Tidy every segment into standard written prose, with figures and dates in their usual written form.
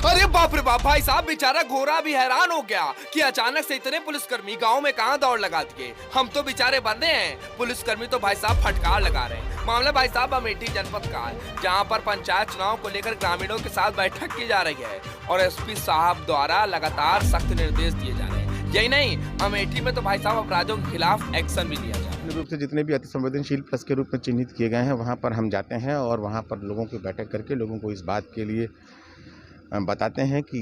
अरे बाप रे बाप, भाई साहब बेचारा घोड़ा भी हैरान हो गया कि अचानक से इतने पुलिसकर्मी गांव में कहां दौड़ लगा दिए। हम तो बेचारे बंदे हैं, पुलिसकर्मी तो भाई साहब फटकार लगा रहे हैं। मामला भाई साहब अमेठी जनपद का है, जहां पर पंचायत चुनाव को लेकर ग्रामीणों के साथ बैठक की जा रही है और एसपी साहब द्वारा लगातार सख्त निर्देश दिए जा रहे हैं। यही नहीं, अमेठी में तो भाई साहब अपराधियों के खिलाफ एक्शन भी लिया जा रहा है। रूप से जितने भी अति संवेदनशील प्लस के रूप में चिन्हित किए गए हैं, वहाँ पर हम जाते हैं और वहाँ पर लोगों की बैठक करके लोगों को इस बात के लिए बताते हैं कि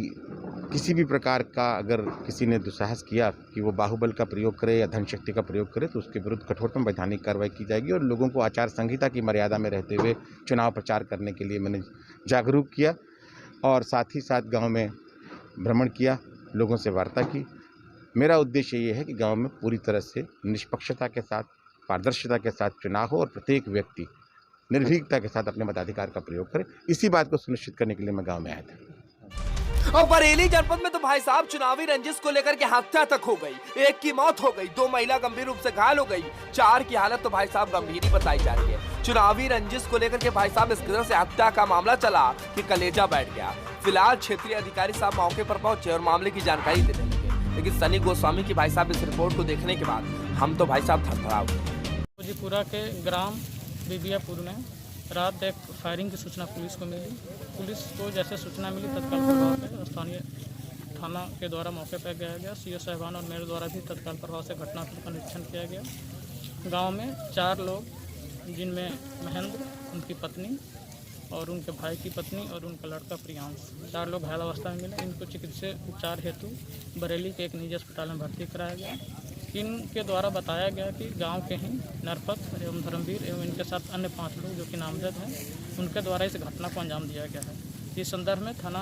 किसी भी प्रकार का अगर किसी ने दुस्साहस किया कि वो बाहुबल का प्रयोग करे या धन शक्ति का प्रयोग करे तो उसके विरुद्ध कठोरतम वैधानिक कार्रवाई की जाएगी। और लोगों को आचार संहिता की मर्यादा में रहते हुए चुनाव प्रचार करने के लिए मैंने जागरूक किया और साथ ही साथ गांव में भ्रमण किया, लोगों से वार्ता की। मेरा उद्देश्य ये है कि गांव में पूरी तरह से निष्पक्षता के साथ, पारदर्शिता के साथ चुनाव हो और प्रत्येक व्यक्ति निर्भीकता के साथ अपने मताधिकार का प्रयोग करे। इसी बात को सुनिश्चित करने के लिए मैं गांव में आया था। और बरेली जनपद में तो भाई साहब चुनावी रंजिश को लेकर के हत्या तक हो गई। एक की मौत हो गई, 2 महिला गंभीर रूप से घायल हो गई, 4 की हालत तो भाई साहब गंभीर ही बताई जा रही है। चुनावी रंजिश को लेकर के भाई साहब इस कदर से हत्या का मामला चला कि कलेजा बैठ गया। फिलहाल क्षेत्रीय अधिकारी साहब मौके पर पहुंचे और मामले की जानकारी देने लगे, लेकिन सनी गोस्वामी की भाई साहब इस रिपोर्ट को देखने के बाद हम तो भाई साहब थरथरा उठे। फौजीपुरा के ग्राम बिबियापुर में रात एक फायरिंग की सूचना पुलिस को मिली। पुलिस को जैसे सूचना मिली तत्काल प्रभाव से स्थानीय थाना के द्वारा मौके पर गया गया। सीओ साहबान और मेरे द्वारा भी तत्काल प्रभाव से घटनास्थल का निरीक्षण किया गया। गांव में 4 लोग, जिनमें महेंद्र, उनकी पत्नी और उनके भाई की पत्नी और उनका लड़का प्रियांश, 4 लोग घायल अवस्था में मिले। इनको चिकित्सीय उपचार हेतु बरेली के एक निजी अस्पताल में भर्ती कराया गया। इनके द्वारा बताया गया कि गांव के ही नरपत एवं धर्मवीर एवं इनके साथ अन्य 5 लोग जो कि नामजद हैं, उनके द्वारा इस घटना को अंजाम दिया गया है। इस संदर्भ में थाना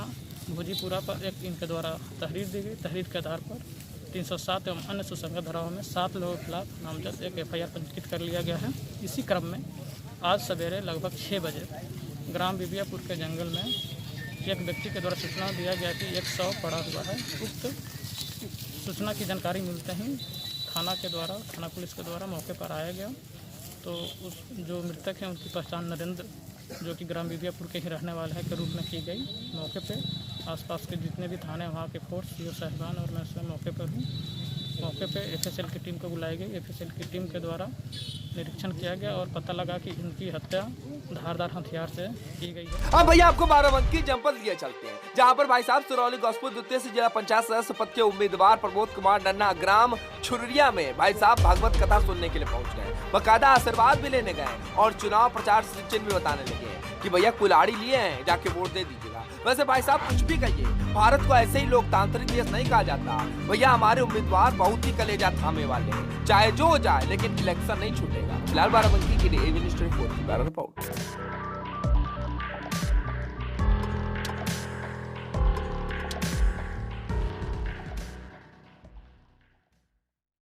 भोजीपुरा पर एक इनके द्वारा तहरीर दी गई। तहरीर के आधार पर 307 एवं अन्य सुसंगत धाराओं में 7 लोगों के खिलाफ नामजद एक FIR पंजीकृत कर लिया गया है। इसी क्रम में आज सवेरे लगभग 6 बजे ग्राम बिबियापुर के जंगल में एक व्यक्ति के द्वारा सूचना दिया गया कि एक शव पड़ा हुआ है। उक्त सूचना की जानकारी मिलते ही थाना पुलिस के द्वारा मौके पर आया गया। तो उस जो मृतक हैं उनकी पहचान नरेंद्र, जो कि ग्राम बिबियापुर के ही रहने वाले हैं, के रूप में की गई। मौके पे आसपास के जितने भी थाने वहाँ के फोर्स, सीओ साहबान और मैं स्वयं मौके पर हूँ। मौके पे FSL की टीम को बुलाई गई। FSL की टीम के द्वारा निरीक्षण किया गया और पता लगा कि इनकी हत्या धारदार हथियार से की गई है। अब भैया आपको बाराबंकी जनपद लिए चलते हैं, जहां पर भाई साहब सिरौली गोस्पुर द्वितीय से जिला पंचायत सदस्य पद के उम्मीदवार प्रमोद कुमार नन्ना ग्राम छुरिया में भाई साहब भागवत कथा सुनने के लिए पहुंच गए। बकायदा आशीर्वाद भी लेने गए और चुनाव प्रचार चिन्ह भी बताने लगे कि भैया कुल्हाड़ी लिए हैं, जाके वोट दे दीजिएगा। वैसे भाई साहब कुछ भी कहिए, भारत को ऐसे ही लोकतांत्रिक देश नहीं कहा जाता। भैया हमारे उम्मीदवार बहुत ही कलेजा थामे वाले हैं, चाहे जो हो जाए लेकिन इलेक्शन नहीं छूटेगा। फिलहाल बाराबंकी के लिए रिपोर्ट।